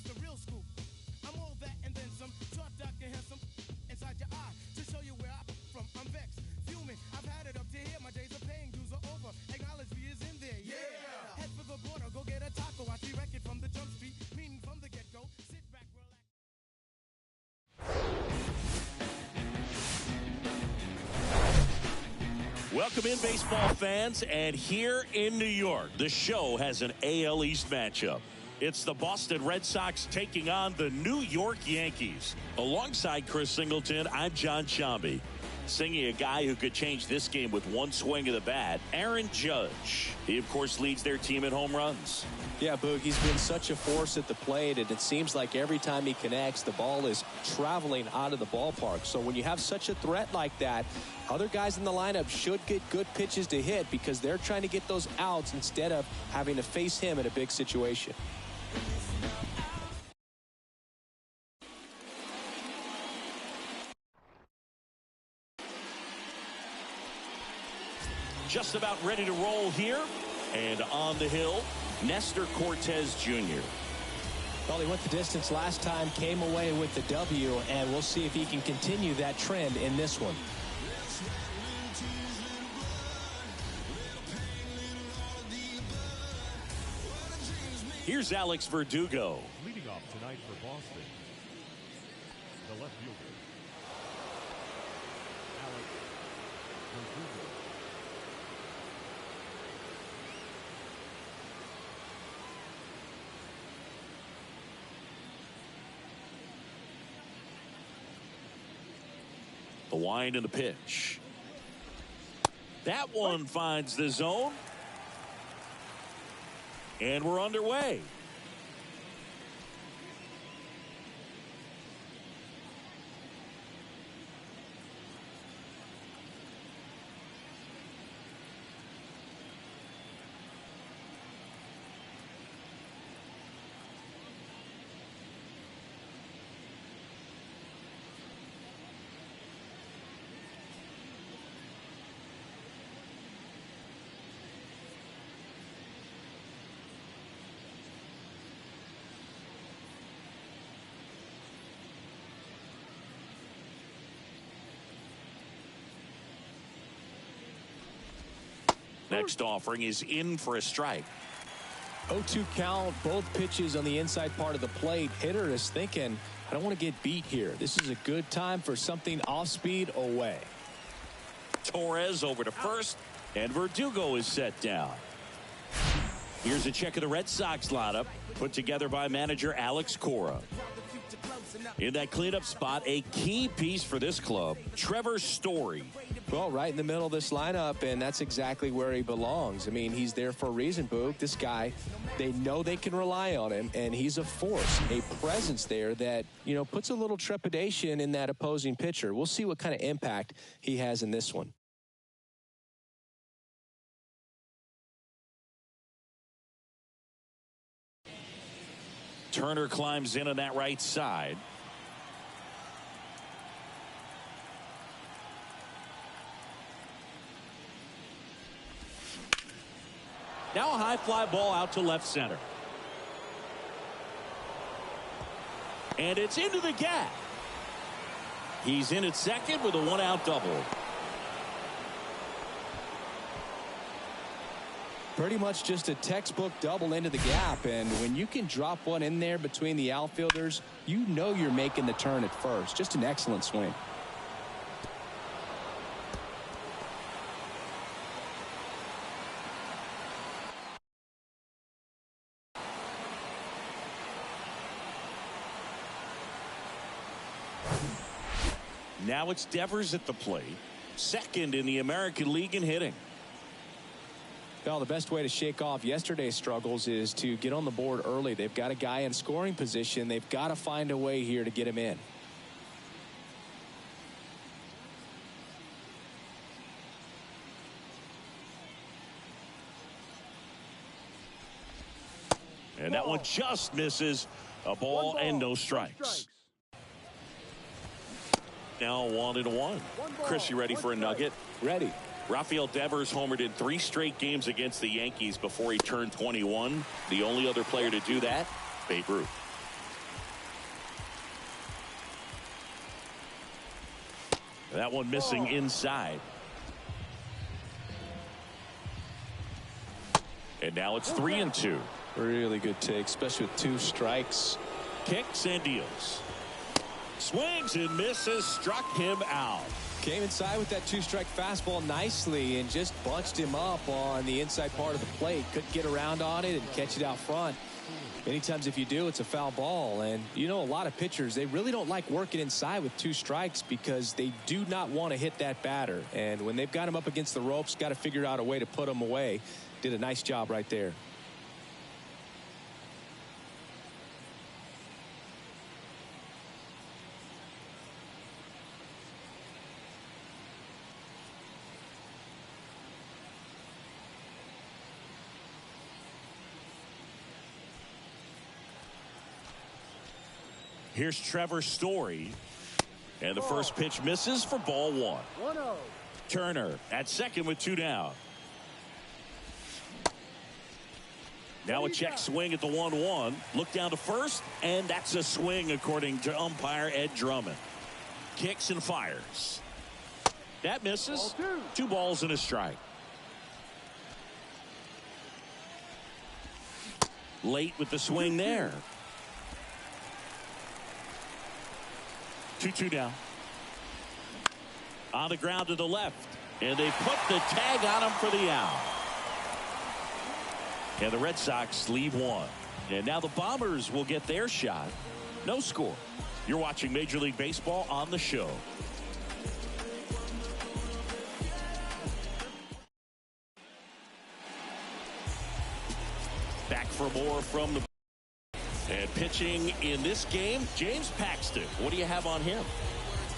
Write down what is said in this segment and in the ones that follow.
here's the real scoop. I'm all that and then some. Short, Dr. Handsome. Inside your eye to show you where I'm from. I'm vexed, fuming. I've had it up to here. My days of paying dues are over. Acknowledge me is in there. Yeah. Head for the border. Go get a taco. I see record from the jump street. Meaning from the get-go. Sit back, relax. Welcome in, baseball fans, and here in New York, the show has an AL East matchup. It's the Boston Red Sox taking on the New York Yankees. Alongside Chris Singleton, I'm John Shambi. Singing a guy who could change this game with one swing of the bat, Aaron Judge. He, of course, leads their team in home runs. Yeah, Boog, he's been such a force at the plate, and it seems like every time he connects, the ball is traveling out of the ballpark. So when you have such a threat like that, other guys in the lineup should get good pitches to hit because they're trying to get those outs instead of having to face him in a big situation. Just about ready to roll here. And on the hill, Nestor Cortez Jr. Well, he went the distance last time, came away with the W, and we'll see if he can continue that trend in this one. Here's Alex Verdugo. Leading off tonight for Boston, the left fielder, Alex Verdugo. The wind and the pitch. That one finds the zone. And we're underway. Next offering is in for a strike. 0-2 count, both pitches on the inside part of the plate. Hitter is thinking, I don't want to get beat here. This is a good time for something off speed away. Torres over to first, and Verdugo is set down. Here's a check of the Red Sox lineup put together by manager Alex Cora. In that cleanup spot, a key piece for this club, Trevor Story. Well, right in the middle of this lineup, and that's exactly where he belongs. I mean, he's there for a reason, Boog. This guy, they know they can rely on him, and he's a force, a presence there that, you know, puts a little trepidation in that opposing pitcher. We'll see what kind of impact he has in this one. Turner climbs in on that right side. Now a high fly ball out to left center. And it's into the gap. He's in at second with a one-out double. Pretty much just a textbook double into the gap, and when you can drop one in there between the outfielders, you know you're making the turn at first. Just an excellent swing. Now it's Devers at the plate, second in the American League in hitting. Well, the best way to shake off yesterday's struggles is to get on the board early. They've got a guy in scoring position. They've got to find a way here to get him in. And that one just misses. A ball and no strikes. Now 1-1. Chris, you ready for a nugget? Ready. Rafael Devers homered in 3 straight games against the Yankees before he turned 21. The only other player to do that, Babe Ruth. That one missing inside. And now it's 3-2. Really good take, especially with 2 strikes. Kicks and deals. Swings and misses, struck him out. Came inside with that 2-strike fastball nicely and just bunched him up on the inside part of the plate. Couldn't get around on it and catch it out front. Many times if you do, it's a foul ball. And you know, a lot of pitchers, they really don't like working inside with 2 strikes because they do not want to hit that batter. And when they've got him up against the ropes, got to figure out a way to put him away. Did a nice job right there. Here's Trevor Story. And the first pitch misses for ball 1. 1-0. Turner at second with 2 down. Now a check swing at the 1-1. Look down to first, and that's a swing according to umpire Ed Drummond. Kicks and fires. That misses. 2 balls and a strike. Late with the swing there. 2-2 down. On the ground to the left. And they put the tag on him for the out. And the Red Sox leave 1. And now the Bombers will get their shot. No score. You're watching Major League Baseball on the show. Back for more from the... And pitching in this game, James Paxton. What do you have on him?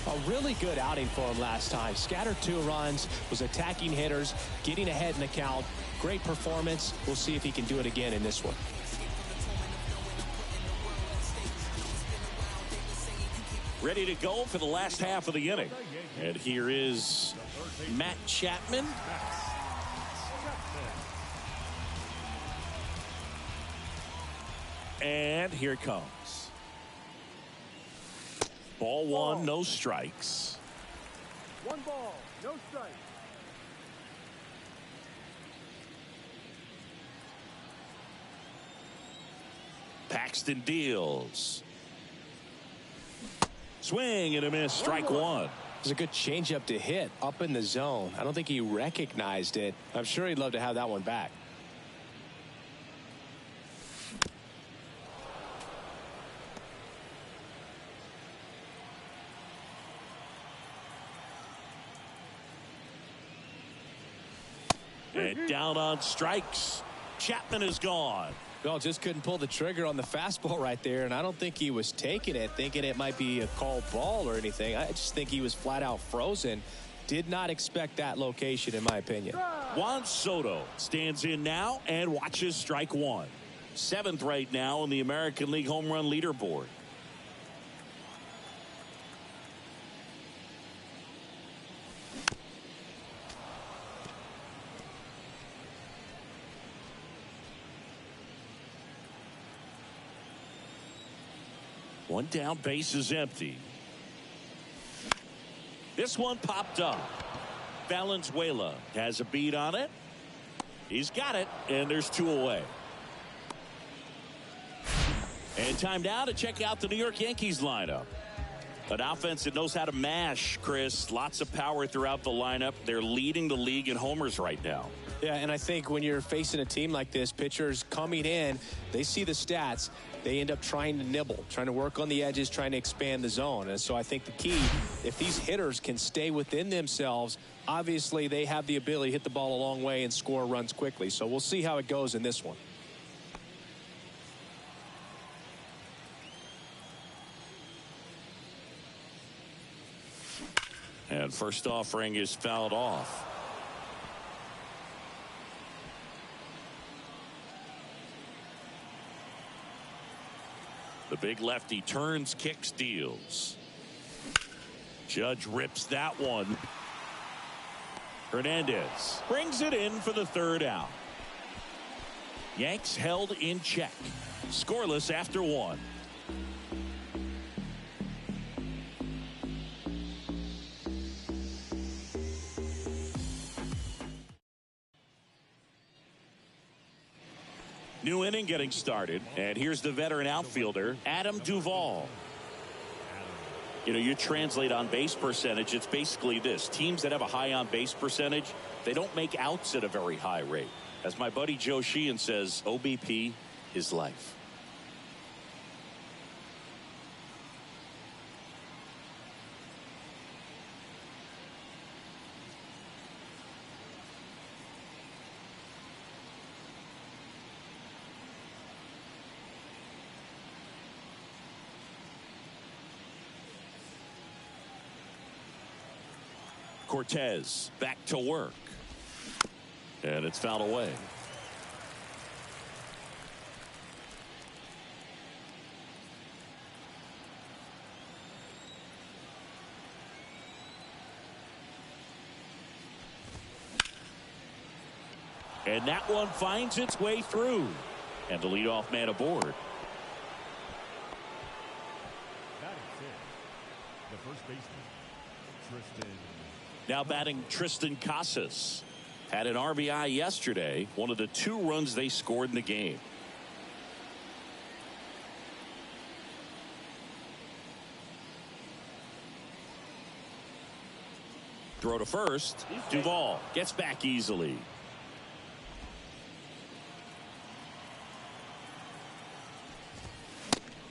A really good outing for him last time. Scattered 2 runs, was attacking hitters, getting ahead in the count. Great performance. We'll see if he can do it again in this one. Ready to go for the last half of the inning. And here is Matt Chapman. And here it comes. Ball 1, no strikes. 1 ball, no strike. Paxton deals. Swing and a miss, strike 1. It was a good changeup to hit up in the zone. I don't think he recognized it. I'm sure he'd love to have that one back. And down on strikes. Chapman is gone. Well, just couldn't pull the trigger on the fastball right there, and I don't think he was taking it, thinking it might be a called ball or anything. I just think he was flat out frozen. Did not expect that location, in my opinion. Juan Soto stands in now and watches strike 1. 7th right now in the American League home run leaderboard. One down, base is empty. This one popped up. Valenzuela has a beat on it. He's got it, and there's 2 away. And time now to check out the New York Yankees lineup. An offense that knows how to mash, Chris. Lots of power throughout the lineup. They're leading the league in homers right now. Yeah, and I think when you're facing a team like this, pitchers coming in, they see the stats. They end up trying to nibble, trying to work on the edges, trying to expand the zone. And so I think the key, if these hitters can stay within themselves, obviously they have the ability to hit the ball a long way and score runs quickly. So we'll see how it goes in this one. And first offering is fouled off. The big lefty turns, kicks, deals. Judge rips that one. Hernandez brings it in for the 3rd out. Yanks held in check. Scoreless after 1. New inning getting started, and here's the veteran outfielder, Adam Duvall. You know, you translate on base percentage, it's basically this. Teams that have a high on base percentage, they don't make outs at a very high rate. As my buddy Joe Sheehan says, OBP is life. Deportes back to work. And it's fouled away. And that one finds its way through. And the leadoff man aboard. That is it. The first baseman, Tristan. Now batting Tristan Casas. Had an RBI yesterday, one of the 2 runs they scored in the game. Throw to first. Duvall gets back easily.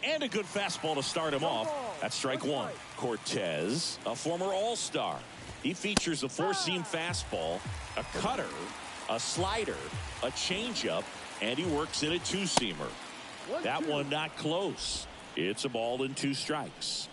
And a good fastball to start him off. That's strike 1. Cortez, a former All-Star. He features a 4-seam fastball, a cutter, a slider, a changeup, and he works in a 2-seamer. That one not close. It's a ball and 2 strikes.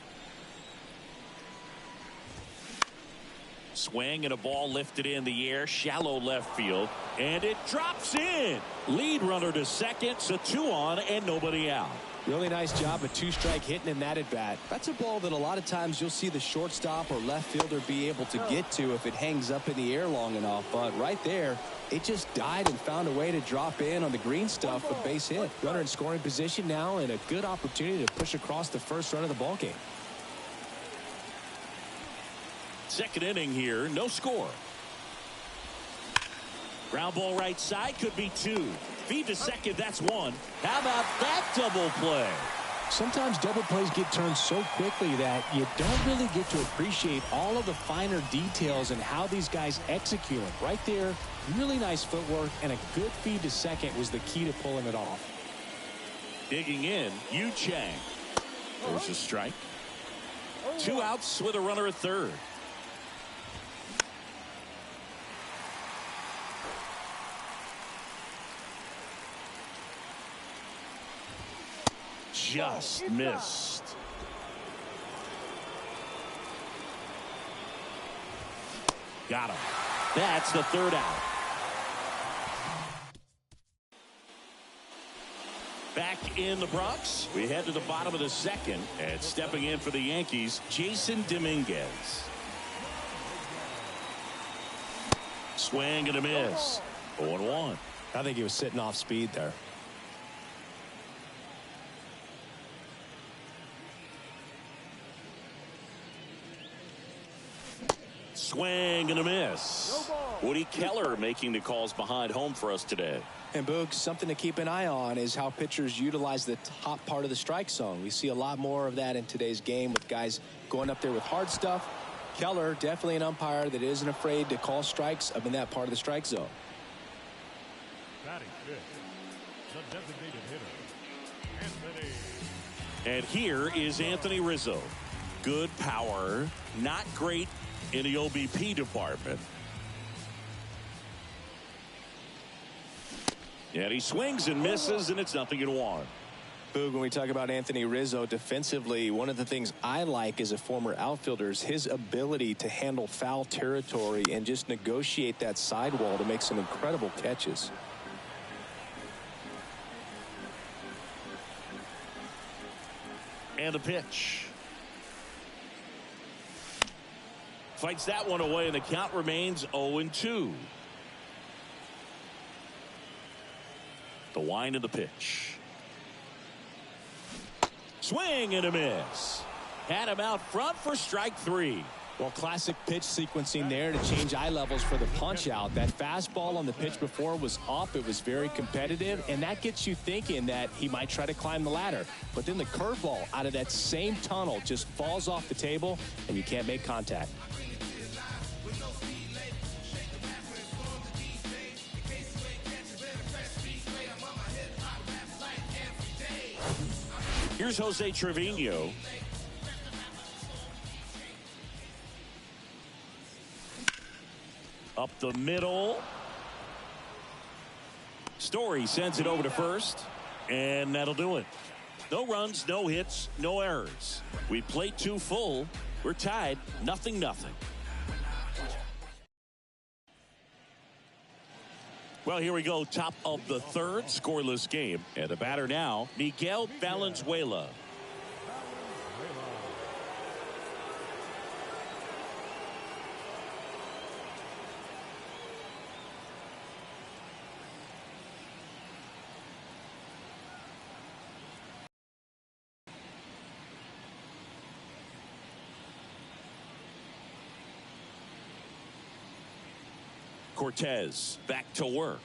Swing and a ball lifted in the air, shallow left field, and it drops in. Lead runner to second, so 2 on and nobody out. Really nice job, a 2-strike hitting in that at bat. That's a ball that a lot of times you'll see the shortstop or left fielder be able to get to if it hangs up in the air long enough. But right there, it just died and found a way to drop in on the green stuff with base hit. Runner in scoring position now and a good opportunity to push across the first run of the ball game. Second inning here, no score. Ground ball right side, could be 2. Feed to second, that's 1. How about that double play? Sometimes double plays get turned so quickly that you don't really get to appreciate all of the finer details and how these guys execute it. Right there, really nice footwork, and a good feed to second was the key to pulling it off. Digging in, Yu Chang. There's a strike. 2 outs with a runner at third. Just missed. Got him. That's the 3rd out. Back in the Bronx, we head to the bottom of the 2nd, and stepping in for the Yankees, Jason Dominguez. Swing and a miss. 0-1. I think he was sitting off speed there. Swing and a miss. Woody Keller making the calls behind home for us today. And Boog, something to keep an eye on is how pitchers utilize the top part of the strike zone. We see a lot more of that in today's game with guys going up there with hard stuff. Keller, definitely an umpire that isn't afraid to call strikes up in that part of the strike zone. Batting fifth, the designated hitter, Anthony. And here is Anthony Rizzo. Good power, not great in the OBP department. And he swings and misses, and it's 0-1. Boog, when we talk about Anthony Rizzo defensively, one of the things I like as a former outfielder is his ability to handle foul territory and just negotiate that sidewall to make some incredible catches. And a pitch. Fights that one away, and the count remains 0-2. The wind of the pitch. Swing and a miss. Had him out front for strike 3. Well, classic pitch sequencing there to change eye levels for the punch out. That fastball on the pitch before was up. It was very competitive, and that gets you thinking that he might try to climb the ladder. But then the curveball out of that same tunnel just falls off the table, and you can't make contact. Here's Jose Trevino. Up the middle. Story sends it over to first, and that'll do it. No runs, no hits, no errors. We played 2 full. We're tied 0-0. Well, here we go. Top of the 3rd, scoreless game. And the batter now, Miguel Valenzuela. Cortez back to work.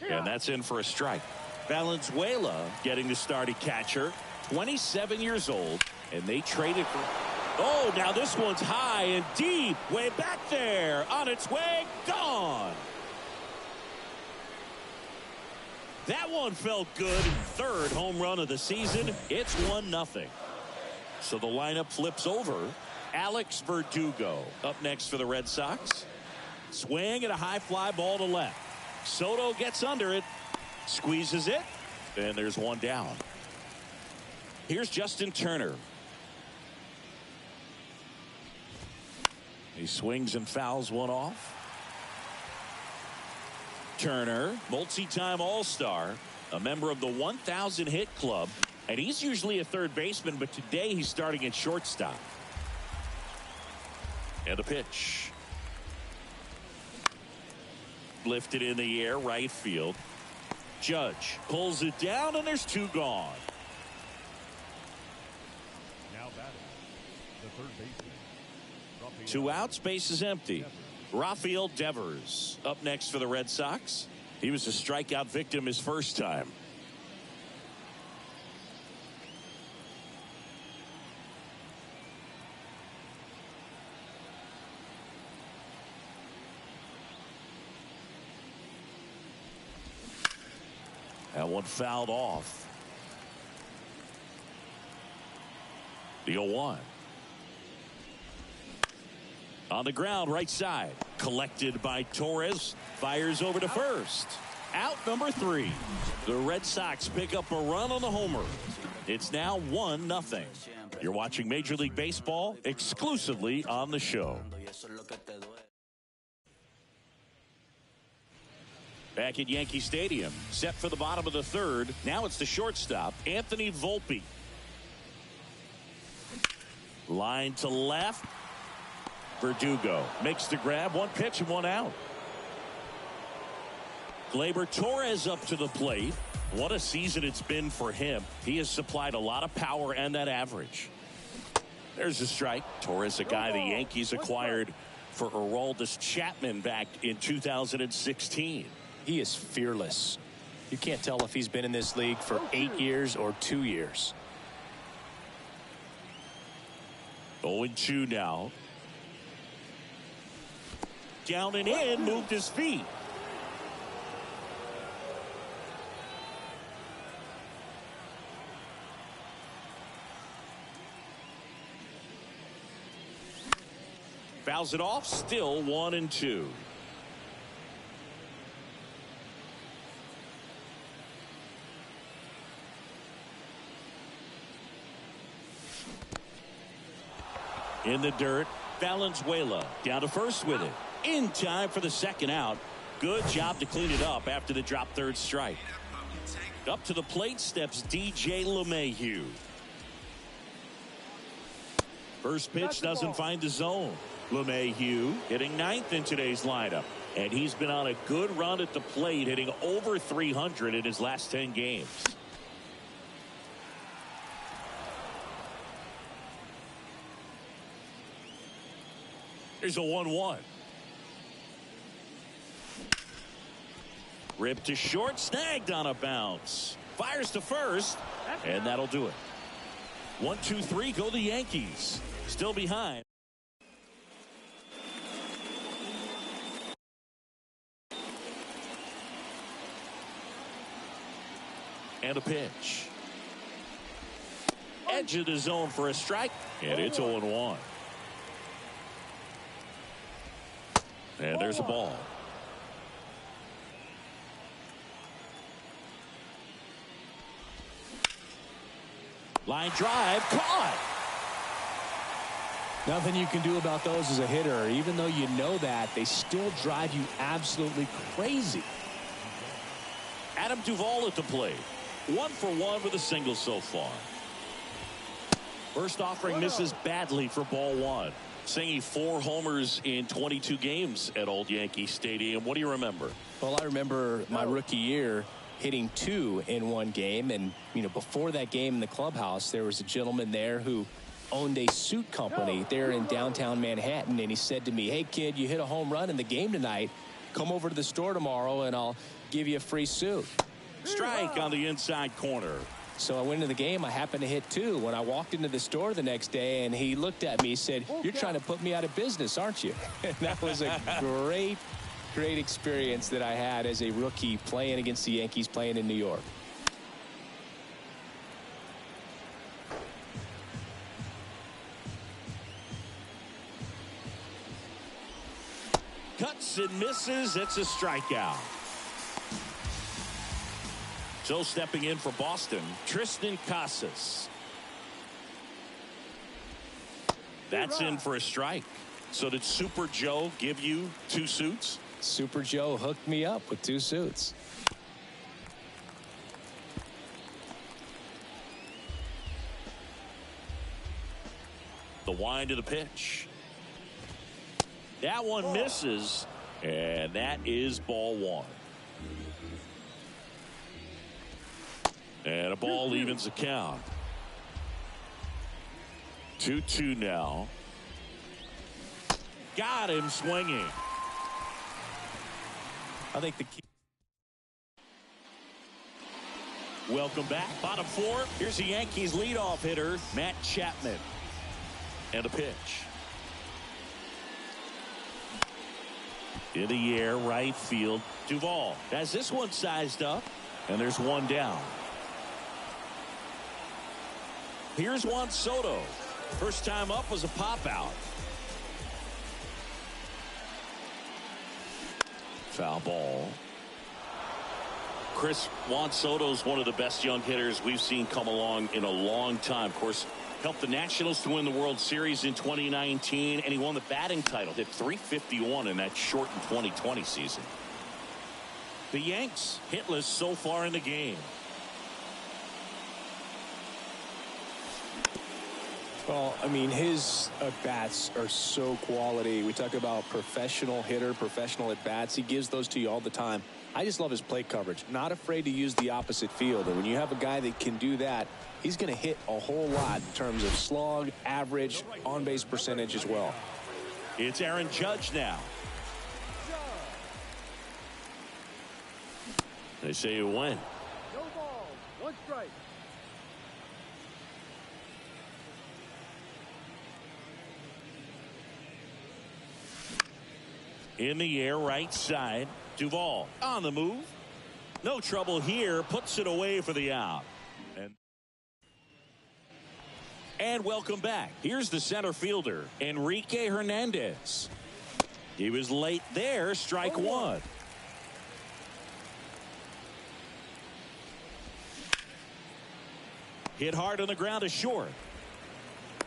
And that's in for a strike. Valenzuela getting the start at catcher. 27 years old. And they traded for... Oh, now this one's high and deep. Way back there. On its way. Gone. That one felt good. 3rd home run of the season. It's 1-0. So the lineup flips over. Alex Verdugo up next for the Red Sox. Swing and a high fly ball to left. Soto gets under it, squeezes it, and there's one down. Here's Justin Turner. He swings and fouls one off. Turner, multi-time All-Star, a member of the 1,000 hit club, and he's usually a third baseman, but today he's starting at shortstop. And a pitch. Lifted in the air, right field. Judge pulls it down, and there's 2 gone. Now batting, the third baseman. 2 outs, base is empty. Rafael Devers up next for the Red Sox. He was a strikeout victim his first time. That one fouled off. The 0-1. On the ground, right side. Collected by Torres. Fires over to first. Out number 3. The Red Sox pick up a run on the homer. It's now 1-0. You're watching Major League Baseball exclusively on the show. Back at Yankee Stadium, set for the bottom of the 3rd. Now it's the shortstop, Anthony Volpe. Line to left. Verdugo makes the grab. 1 pitch and 1 out. Gleyber Torres up to the plate. What a season it's been for him. He has supplied a lot of power and that average. There's a strike. Torres, a guy the Yankees acquired for Aroldis Chapman back in 2016. He is fearless. You can't tell if he's been in this league for 8 years or 2 years. 0-2 now. Down and in, moved his feet. Fouls it off, still 1-2. In the dirt, Valenzuela down to first with it. In time for the 2nd out. Good job to clean it up after the drop 3rd strike. Up to the plate steps DJ LeMahieu. First pitch doesn't find the zone. LeMahieu hitting 9th in today's lineup. And he's been on a good run at the plate, hitting over 300 in his last 10 games. Here's a 1-1. Ripped to short, snagged on a bounce. Fires to first, and that'll do it. 1-2-3, go the Yankees. Still behind. And a pitch. Edge of the zone for a strike, and it's 0-1. And there's a ball. Line drive, caught. Nothing you can do about those as a hitter. Even though you know that, they still drive you absolutely crazy. Adam Duvall at the plate. 1 for 1 with a single so far. First offering misses badly for ball 1. Singing 4 homers in 22 games at Old Yankee Stadium. What do you remember? Well, I remember my rookie year hitting 2 in one game. And, you know, before that game in the clubhouse, there was a gentleman there who owned a suit company there in downtown Manhattan. And he said to me, hey, kid, you hit a home run in the game tonight. Come over to the store tomorrow and I'll give you a free suit. Strike on the inside corner. So I went into the game. I happened to hit 2. When I walked into the store the next day, and he looked at me, he said, you're trying to put me out of business, aren't you? And that was a great experience that I had as a rookie playing against the Yankees, playing in New York. Cuts and misses. It's a strikeout. So stepping in for Boston, Tristan Casas. That's in for a strike. So did Super Joe give you 2 suits? Super Joe hooked me up with 2 suits. The wind of the pitch. That one misses, and that is ball 1. And a ball evens the count. 2-2 now. Got him swinging. I think the key. Welcome back. Bottom 4. Here's the Yankees leadoff hitter, Matt Chapman. And a pitch. In the air, right field. Duvall has this one sized up, and there's one down. Here's Juan Soto. First time up was a pop out. Foul ball. Chris, Juan Soto's one of the best young hitters we've seen come along in a long time. Of course, helped the Nationals to win the World Series in 2019, and he won the batting title. Hit .351 in that shortened 2020 season. The Yanks hitless so far in the game. Well, I mean, his at-bats are so quality. We talk about professional hitter, professional at-bats. He gives those to you all the time. I just love his plate coverage. Not afraid to use the opposite field. And when you have a guy that can do that, he's going to hit a whole lot in terms of slug, average, on-base percentage as well. It's Aaron Judge now. They say you win. No ball, 1 strike. In the air, right side. Duvall on the move. No trouble here. Puts it away for the out. And welcome back. Here's the center fielder, Enrique Hernandez. He was late there. Strike 1. Hit hard on the ground to short.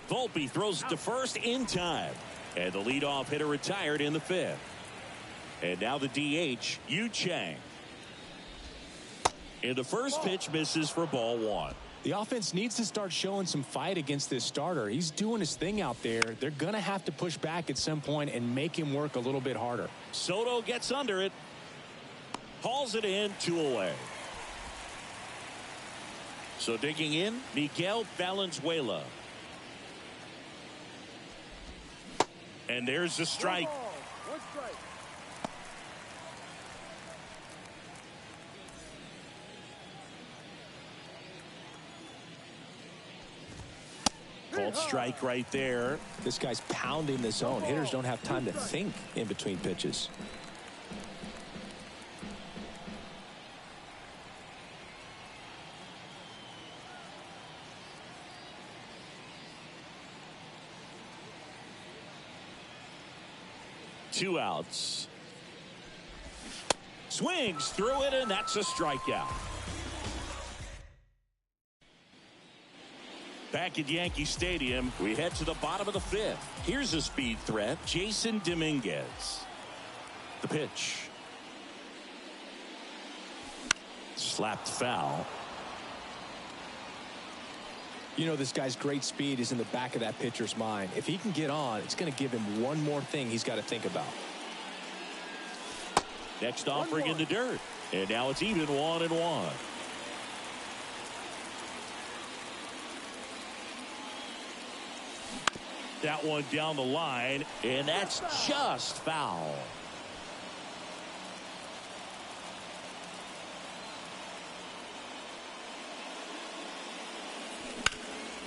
Volpe throws it to first in time. And the leadoff hitter retired in the 5th. And now the DH, Yu Chang. And the first pitch misses for ball 1. The offense needs to start showing some fight against this starter. He's doing his thing out there. They're going to have to push back at some point and make him work a little bit harder. Soto gets under it. Hauls it in, 2 away. So digging in, Miguel Valenzuela. And there's the strike. One strike. Called strike right there. This guy's pounding the zone. Hitters don't have time to think in between pitches. Two outs. Swings through it, and that's a strikeout. Back at Yankee Stadium, we head to the bottom of the fifth. Here's a speed threat, Jason Dominguez. The pitch. Slapped foul. You know, this guy's great speed is in the back of that pitcher's mind. If he can get on, it's going to give him one more thing he's got to think about. Next offering in the dirt. And now it's even 1-1. That one down the line, and that's just foul.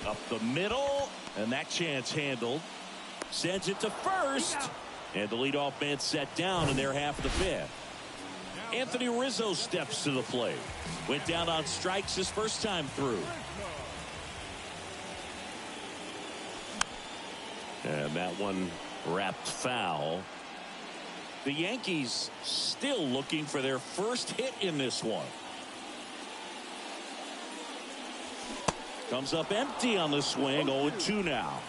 Up the middle, and that chance handled. Sends it to first, and the leadoff man set down in their half of the fifth. Anthony Rizzo steps to the plate. Went down on strikes his first time through. And that one wrapped foul. The Yankees still looking for their first hit in this one. Comes up empty on the swing. 0-2 now.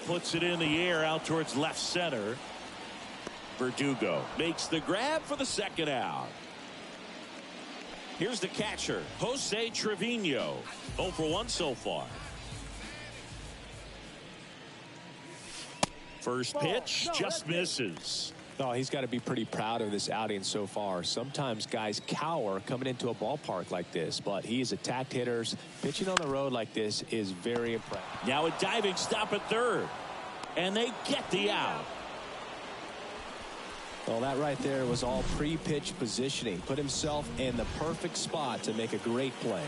Puts it in the air out towards left center. Verdugo makes the grab for the second out. Here's the catcher, Jose Trevino. 0 for 1 so far. First pitch just misses. Oh, he's got to be pretty proud of this outing so far. Sometimes guys cower coming into a ballpark like this, but he's attacked hitters. Pitching on the road like this is very impressive. Now a diving stop at third, and they get the out. Well, that right there was all pre-pitch positioning. Put himself in the perfect spot to make a great play.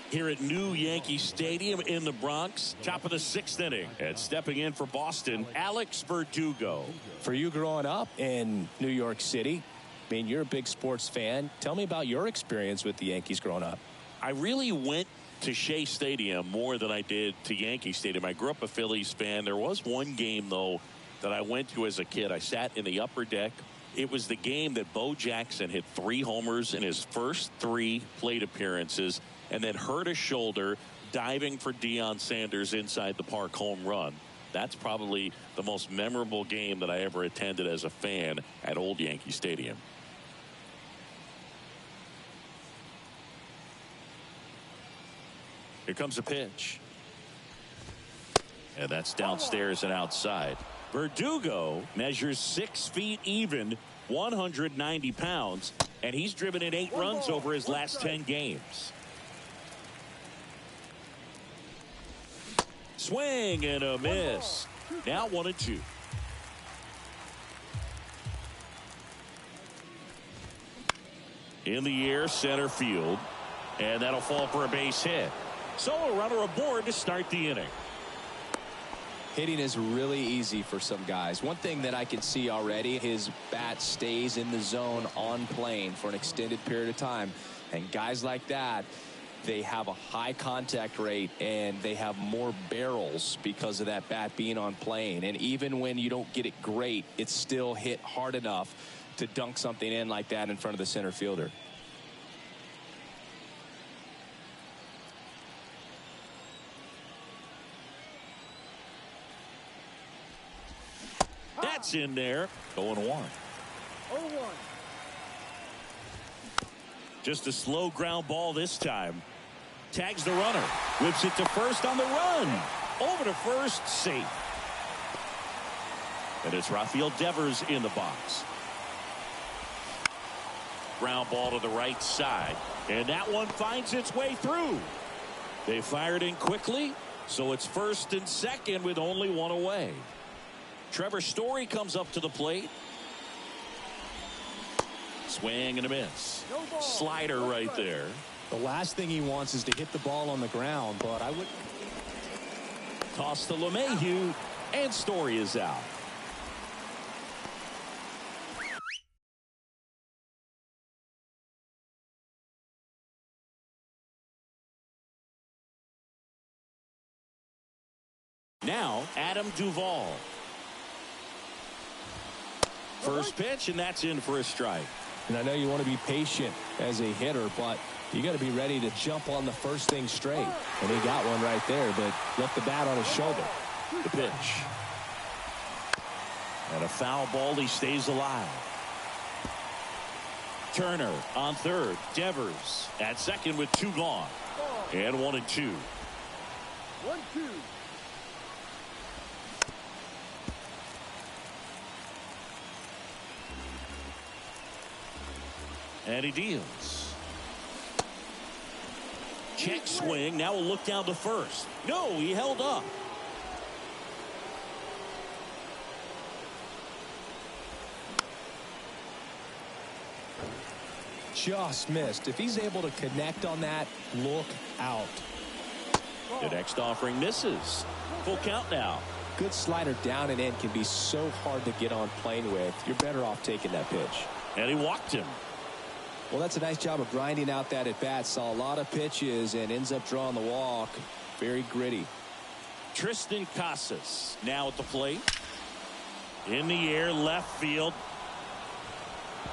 Here at New Yankee Stadium in the Bronx, top of the 6th inning. And stepping in for Boston, Alex Verdugo. For you growing up in New York City, I mean, you're a big sports fan. Tell me about your experience with the Yankees growing up. I really went to Shea Stadium more than I did to Yankee Stadium. I grew up a Phillies fan. There was one game, though, that I went to as a kid. I sat in the upper deck. It was the game that Bo Jackson hit 3 homers in his first 3 plate appearances and then hurt his shoulder diving for Deion Sanders' inside the park home run. That's probably the most memorable game that I ever attended as a fan at Old Yankee Stadium. Here comes a pitch. And that's downstairs and outside. Verdugo measures 6 feet even, 190 pounds, and he's driven in 8 runs over his last 10 games. Swing and a miss. Now 1-2. In the air, center field, and that'll fall for a base hit. So a runner aboard to start the inning. Hitting is really easy for some guys. One thing that I can see already, his bat stays in the zone on plane for an extended period of time. And guys like that, they have a high contact rate and they have more barrels because of that bat being on plane. And even when you don't get it great, it's still hit hard enough to dunk something in like that in front of the center fielder. That's in there. 0-1. Just a slow ground ball this time. Tags the runner. Whips it to first on the run. Over to first, safe. And it's Rafael Devers in the box. Ground ball to the right side. And that one finds its way through. They fired in quickly, so it's first and second with only one away. Trevor Story comes up to the plate. Swing and a miss. Slider right there. The last thing he wants is to hit the ball on the ground, but I would toss to LeMahieu, and Story is out. Now, Adam Duvall. First pitch, and that's in for a strike. And I know you want to be patient as a hitter, but you got to be ready to jump on the first thing straight. And he got one right there, but left the bat on his shoulder. The pitch. And a foul ball. He stays alive. Turner on third. Devers at second with two gone. And 1-2. 1-2. And he deals. Check swing. Now we'll look down to first. No, he held up. Just missed. If he's able to connect on that, look out. The next offering misses. Full count now. Good slider down and in can be so hard to get on plane with. You're better off taking that pitch. And he walked him. Well, that's a nice job of grinding out that at bat. Saw a lot of pitches and ends up drawing the walk. Very gritty. Tristan Casas now at the plate. In the air, left field.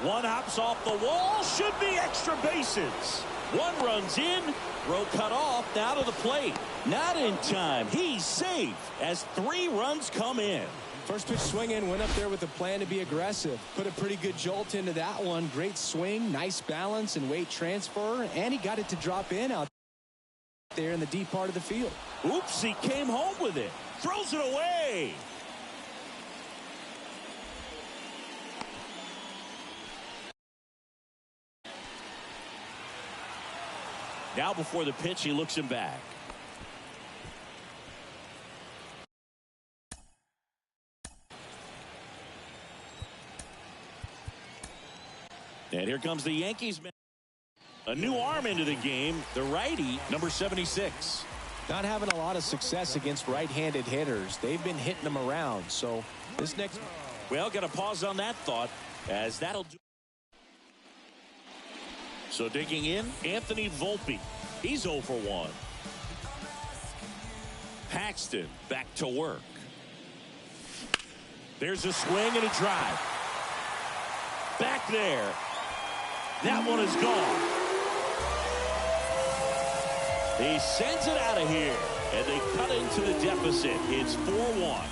One hops off the wall. Should be extra bases. One runs in. Throw cut off. Now to the plate. Not in time. He's safe as 3 runs come in. First pitch swinging, went up there with a plan to be aggressive. Put a pretty good jolt into that one. Great swing, nice balance and weight transfer, and he got it to drop in out there in the deep part of the field. Oops, he came home with it. Throws it away. Now before the pitch, he looks him back. And here comes the Yankees. A new arm into the game. The righty, number 76. Not having a lot of success against right-handed hitters. They've been hitting them around. So this next. Well, got to pause on that thought as that'll do. So digging in, Anthony Volpe. He's 0 for 1. Paxton back to work. There's a swing and a drive. Back there. That one is gone. He sends it out of here, and they cut into the deficit. It's 4-1.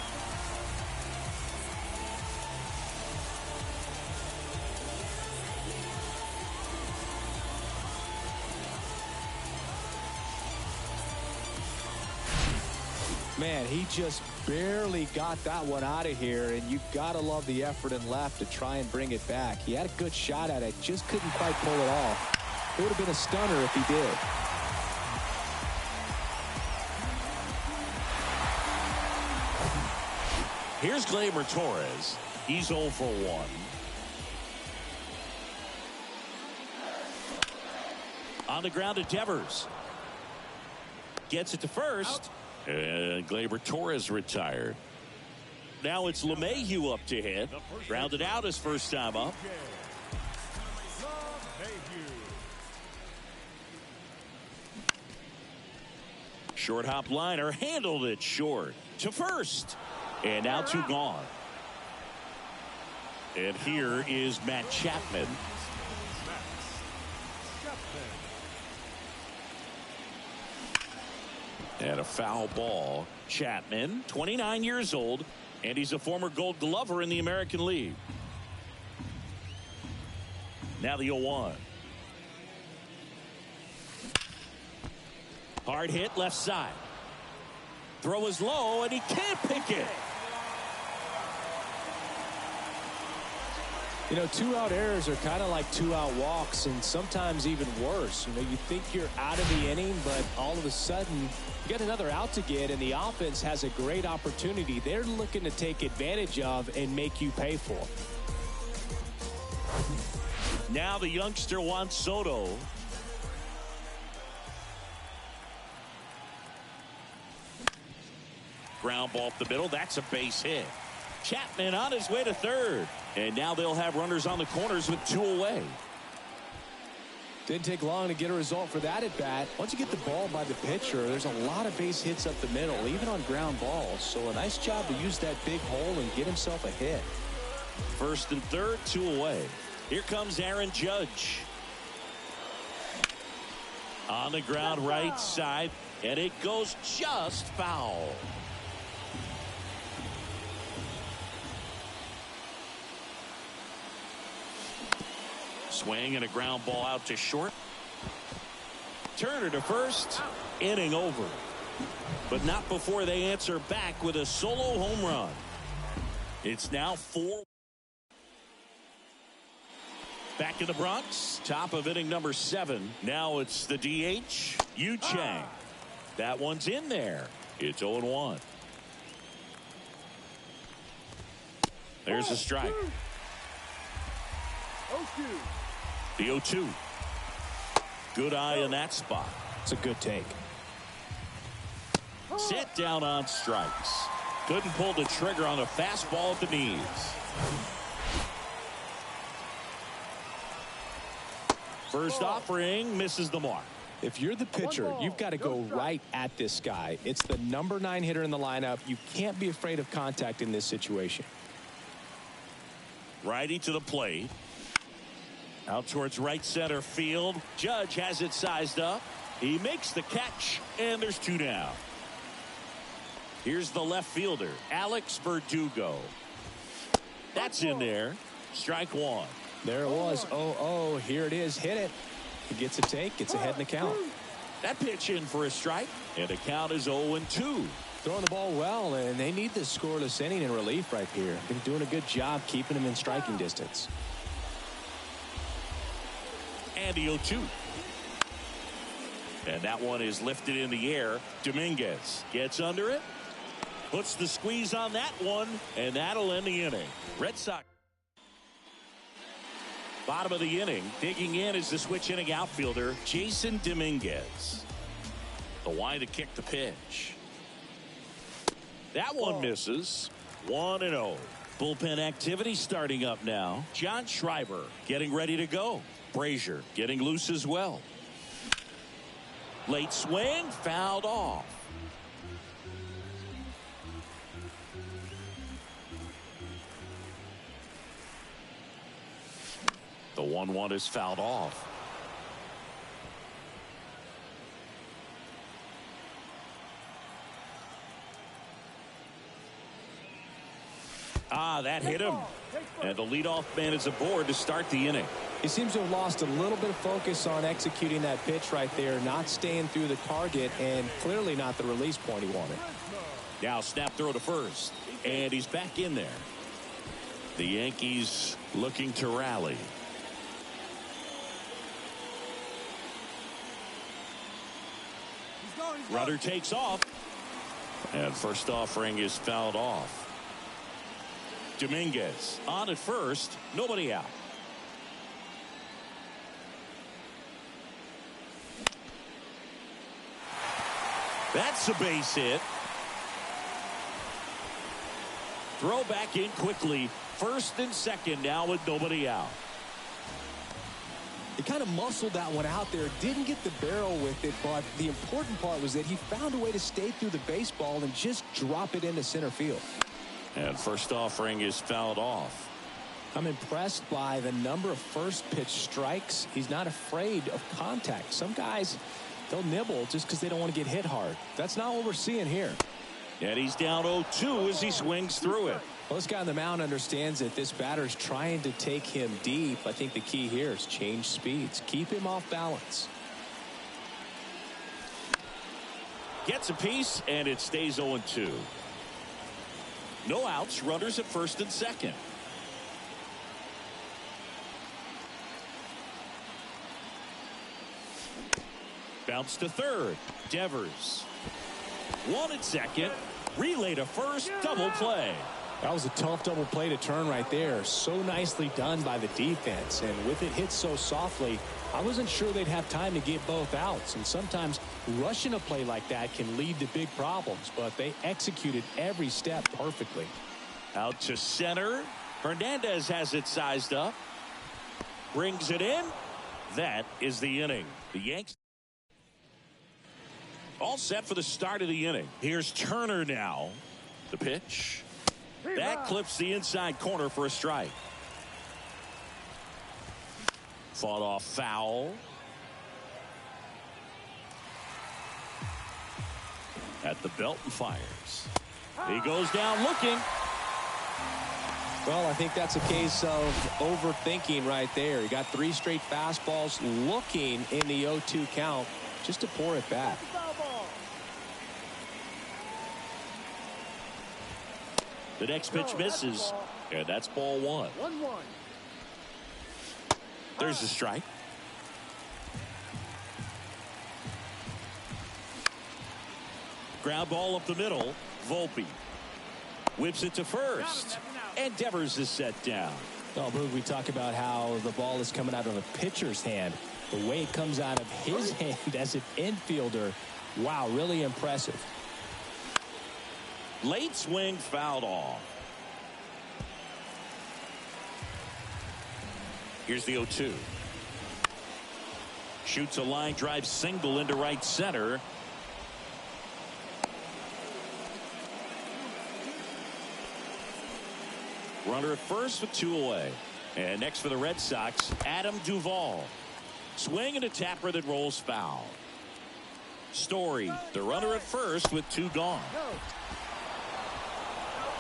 Man, he just barely got that one out of here, and you gotta love the effort and left to try and bring it back. He had a good shot at it, just couldn't quite pull it off. It would have been a stunner if he did. Here's Gleyber Torres. He's 0 for 1. On the ground to Devers. Gets it to first. And Gleyber Torres retired. Now it's LeMahieu up to hit. Grounded out his first time up. Short hop liner handled it short to first. And now 2 gone. And here is Matt Chapman. And a foul ball. Chapman, 29 years old, and he's a former Gold Glover in the American League. Now the 0-1. Hard hit left side. Throw is low, and he can't pick it. You know, 2-out errors are kind of like 2-out walks, and sometimes even worse. You know, you think you're out of the inning, but all of a sudden you get another out to get, and the offense has a great opportunity they're looking to take advantage of and make you pay for. Now the youngster Juan Soto. Ground ball up the middle. That's a base hit. Chapman on his way to third. And now they'll have runners on the corners with 2 away. Didn't take long to get a result for that at bat. Once you get the ball by the pitcher, there's a lot of base hits up the middle, even on ground balls. So a nice job to use that big hole and get himself a hit. First and third, 2 away. Here comes Aaron Judge. On the ground right side, and it goes just foul. Swing and a ground ball out to short. Turner to first. Inning over. But not before they answer back with a solo home run. It's now 4. Back in the Bronx. Top of inning number 7. Now it's the DH, Yu Chang. That one's in there. It's 0-1. There's a strike. The 0-2. Good eye in that spot. It's a good take. Set down on strikes. Couldn't pull the trigger on a fastball at the knees. First offering misses the mark. If you're the pitcher, you've got to go right at this guy. It's the number 9 hitter in the lineup. You can't be afraid of contact in this situation. Righty to the plate. Out towards right center field. Judge has it sized up. He makes the catch, and there's 2 down. Here's the left fielder, Alex Verdugo. That's in there. Strike 1. There it was. 0-0. Here it is. Hit it. He gets a take. Gets ahead in the count. That pitch in for a strike, and the count is 0-2. Throwing the ball well, and they need this scoreless inning in relief right here. Been doing a good job keeping him in striking distance. And the 0-2. And that one is lifted in the air. Dominguez gets under it. Puts the squeeze on that one, and that'll end the inning. Red Sox. Bottom of the inning. Digging in is the switch inning outfielder, Jason Dominguez. The wind to kick the pitch. That one misses. 1-0. Bullpen activity starting up now. John Schreiber getting ready to go. Brazier getting loose as well. Late swing, fouled off. The 1-1 is fouled off. That hit him. And the leadoff man is aboard to start the inning. He seems to have lost a little bit of focus on executing that pitch right there, not staying through the target, and clearly not the release point he wanted. Now snap throw to first, and he's back in there. The Yankees looking to rally. Rudder takes off, and first offering is fouled off. Dominguez on at first, nobody out. That's a base hit. Throw back in quickly. First and second now with nobody out. He kind of muscled that one out there, didn't get the barrel with it, but the important part was that he found a way to stay through the baseball and just drop it into center field. And first offering is fouled off. I'm impressed by the number of first pitch strikes. He's not afraid of contact. Some guys, they'll nibble just because they don't want to get hit hard. That's not what we're seeing here. And he's down 0-2 as he swings through it. Well, this guy on the mound understands that this batter's trying to take him deep. I think the key here is change speeds. Keep him off balance. Gets a piece, and it stays 0-2. No outs, runners at first and second. Bounce to third. Devers. 1 at second. Relay to first. Double play. That was a tough double play to turn right there. So nicely done by the defense. And with it hit so softly, I wasn't sure they'd have time to get both outs. And sometimes rushing a play like that can lead to big problems. But they executed every step perfectly. Out to center. Hernandez has it sized up. Brings it in. That is the inning. The Yanks all set for the start of the inning. Here's Turner now. The pitch. That clips the inside corner for a strike. Fought off foul. At the belt and fires. He goes down looking. Well, I think that's a case of overthinking right there. He got 3 straight fastballs looking in the 0-2 count just to pour it back. The next pitch misses, and that's ball 1. There's the strike. Ground ball up the middle. Volpe whips it to first, and Devers is set down. Well, Boog, we talk about how the ball is coming out of a pitcher's hand. The way it comes out of his hand as an infielder, wow, really impressive. Late swing fouled off. Here's the 0-2. Shoots a line drive single into right center. Runner at first with 2 away. And next for the Red Sox, Adam Duvall. Swing and a tapper that rolls foul. Story, the runner at first with 2 gone.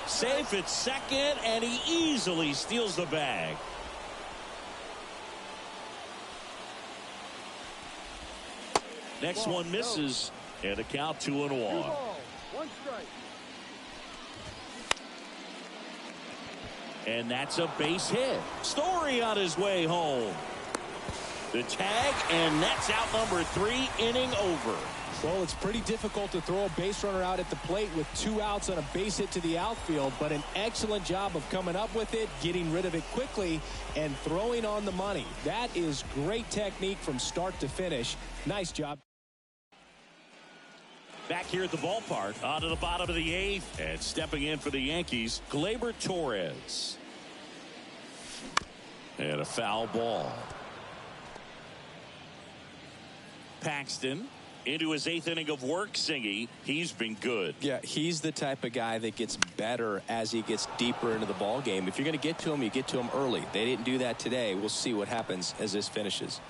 Safe at second, and he easily steals the bag. Next one misses, and a count 2-1. 1 strike. And that's a base hit. Story on his way home. The tag, and that's out number 3, inning over. Well, it's pretty difficult to throw a base runner out at the plate with 2 outs on a base hit to the outfield, but an excellent job of coming up with it, getting rid of it quickly, and throwing on the money. That is great technique from start to finish. Nice job. Back here at the ballpark, on to the bottom of the 8th, and stepping in for the Yankees, Gleyber Torres. And a foul ball. Paxton into his 8th inning of work, Singy. He's been good. Yeah, he's the type of guy that gets better as he gets deeper into the ball game. If you're going to get to him, you get to him early. They didn't do that today. We'll see what happens as this finishes.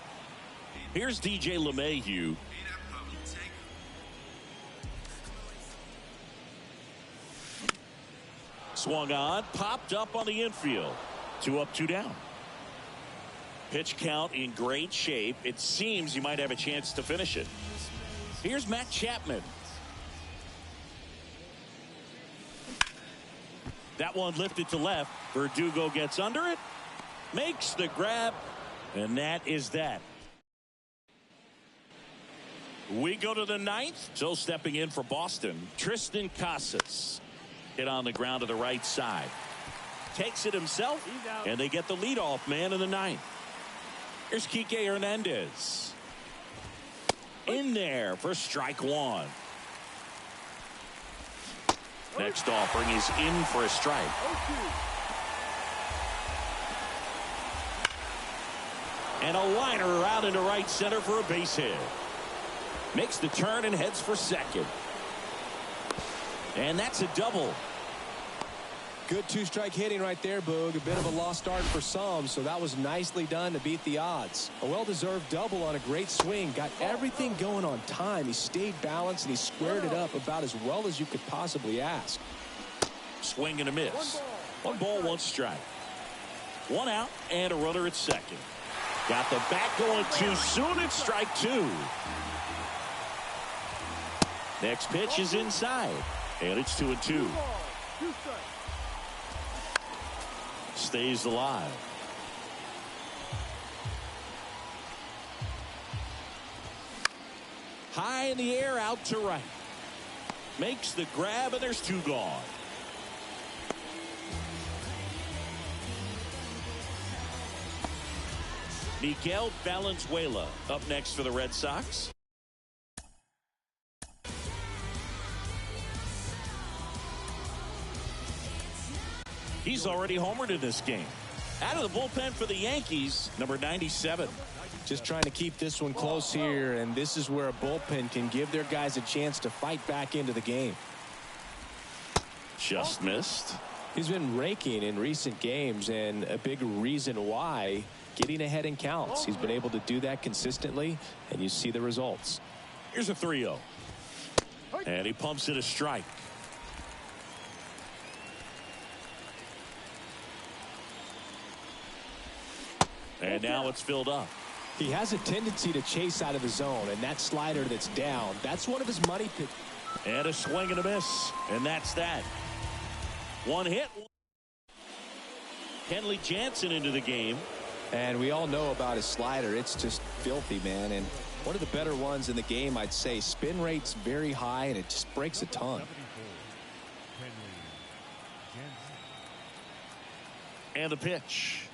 Here's DJ LeMahieu. Swung on, popped up on the infield. 2 up, 2 down. Pitch count in great shape. It seems he might have a chance to finish it. Here's Matt Chapman. That one lifted to left. Verdugo gets under it, makes the grab, and that is that. We go to the 9th. So stepping in for Boston, Tristan Casas. Hit on the ground to the right side. Takes it himself, and they get the leadoff man in the 9th. Here's Kike Hernandez. In there for strike 1. Next offering is in for a strike. And a liner out into right center for a base hit. Makes the turn and heads for second. And that's a double. Good 2-strike hitting right there, Boog. A bit of a lost start for some, so that was nicely done to beat the odds. A well-deserved double on a great swing. Got everything going on time. He stayed balanced, and he squared it up about as well as you could possibly ask. Swing and a miss. 1 ball, 1 strike. 1 out, and a runner at second. Got the bat going too soon. It's strike 2. Next pitch is inside, and it's 2-2. Stays alive. High in the air, out to right. Makes the grab, and there's 2 gone. Miguel Valenzuela up next for the Red Sox. He's already homered in this game. Out of the bullpen for the Yankees, number 97. Just trying to keep this one close here, and this is where a bullpen can give their guys a chance to fight back into the game. Just missed. He's been raking in recent games, and a big reason why, getting ahead in counts. He's been able to do that consistently, and you see the results. Here's a 3-0. And he pumps it a strike. And now it's filled up. He has a tendency to chase out of the zone, and that slider that's down, that's one of his money picks. And a swing and a miss. And that's that. 1 hit. Kenley Jansen into the game. And we all know about his slider. It's just filthy, man. And one of the better ones in the game, I'd say. Spin rate's very high, and it just breaks a ton. And the pitch.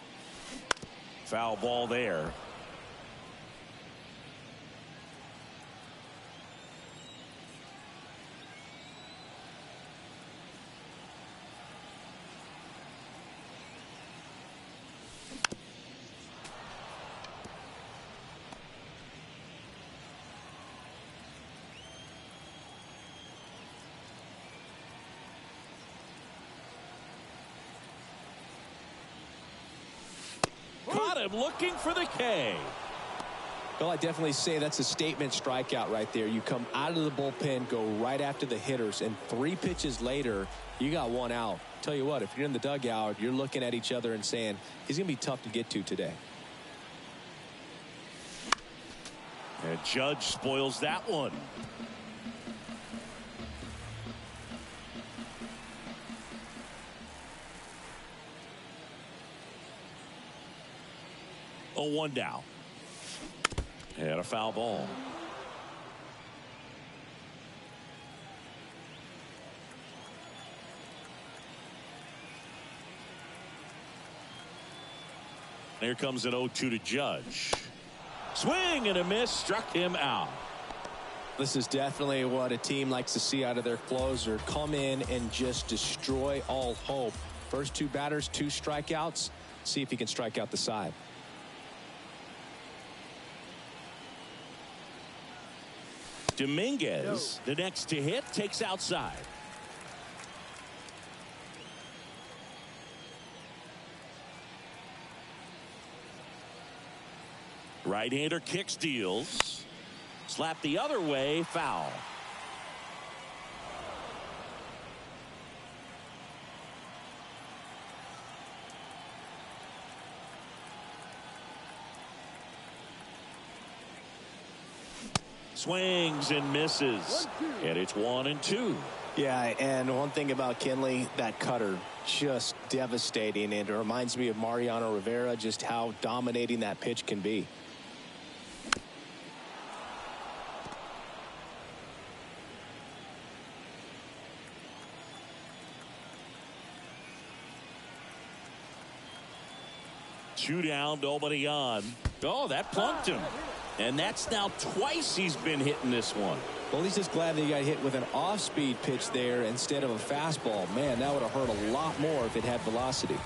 Foul ball there. Caught him looking for the K. Well, I definitely say that's a statement strikeout right there. You come out of the bullpen, go right after the hitters, and 3 pitches later, you got 1 out. Tell you what, if you're in the dugout, you're looking at each other and saying, he's going to be tough to get to today. And Judge spoils that one. Oh, 1 down. And a foul ball. Here comes an 0-2 to Judge. Swing and a miss, struck him out. This is definitely what a team likes to see out of their closer. Come in and just destroy all hope. First 2 batters, 2 strikeouts. See if he can strike out the side. Dominguez, the next to hit, takes outside. Right-hander kicks, deals. Slap the other way, foul. Swings and misses. And it's 1-2. Yeah, and one thing about Kenley, that cutter, just devastating. And it reminds me of Mariano Rivera, just how dominating that pitch can be. Two down, nobody on. Oh, that plunked him. And that's now twice he's been hitting this one. Well, he's just glad that he got hit with an off-speed pitch there instead of a fastball. Man, that would have hurt a lot more if it had velocity.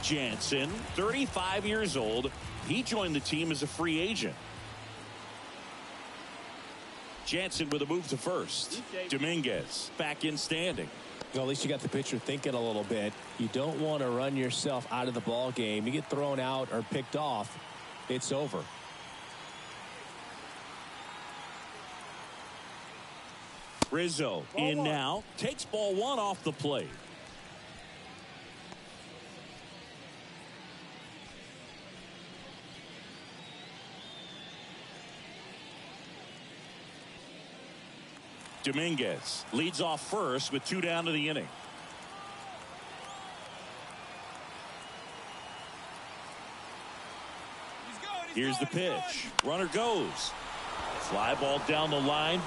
Jansen, 35 years old. He joined the team as a free agent. Jansen with a move to first. Dominguez back in standing. Well, at least you got the pitcher thinking a little bit. You don't want to run yourself out of the ball game. You get thrown out or picked off, it's over. Rizzo in now, takes ball 1 off the plate. Dominguez leads off first with 2 down to the inning. Here's the pitch. Runner goes. Fly ball down the line.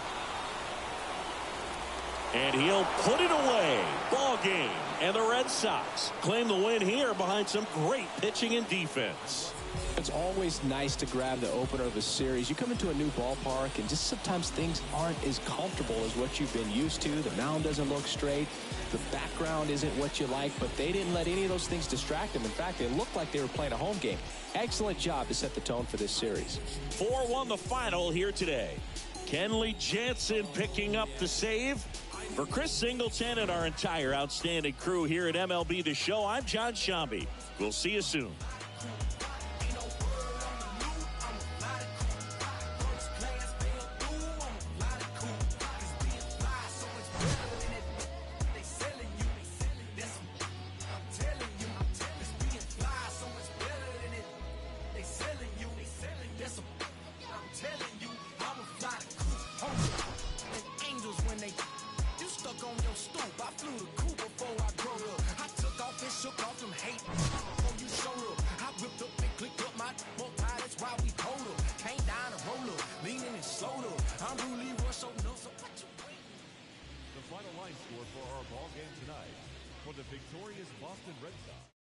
And he'll put it away. Ball game. And the Red Sox claim the win here behind some great pitching and defense. It's always nice to grab the opener of a series. You come into a new ballpark and just sometimes things aren't as comfortable as what you've been used to. The mound doesn't look straight. The background isn't what you like, but they didn't let any of those things distract them. In fact, it looked like they were playing a home game. Excellent job to set the tone for this series. 4-1 the final here today. Kenley Jansen picking up the save. For Chris Singleton and our entire outstanding crew here at MLB The Show, I'm John Shambi. We'll see you soon. On your stoop, I flew the coop before I grew up. I took off and shook off some hate before you showed up. I whipped up and clicked up my multi, that's why we hold up. Came down and roll up, leaning and slowed up. I'm really rush so no, so what you wait? The final line score for our ball game tonight for the victorious Boston Red Sox.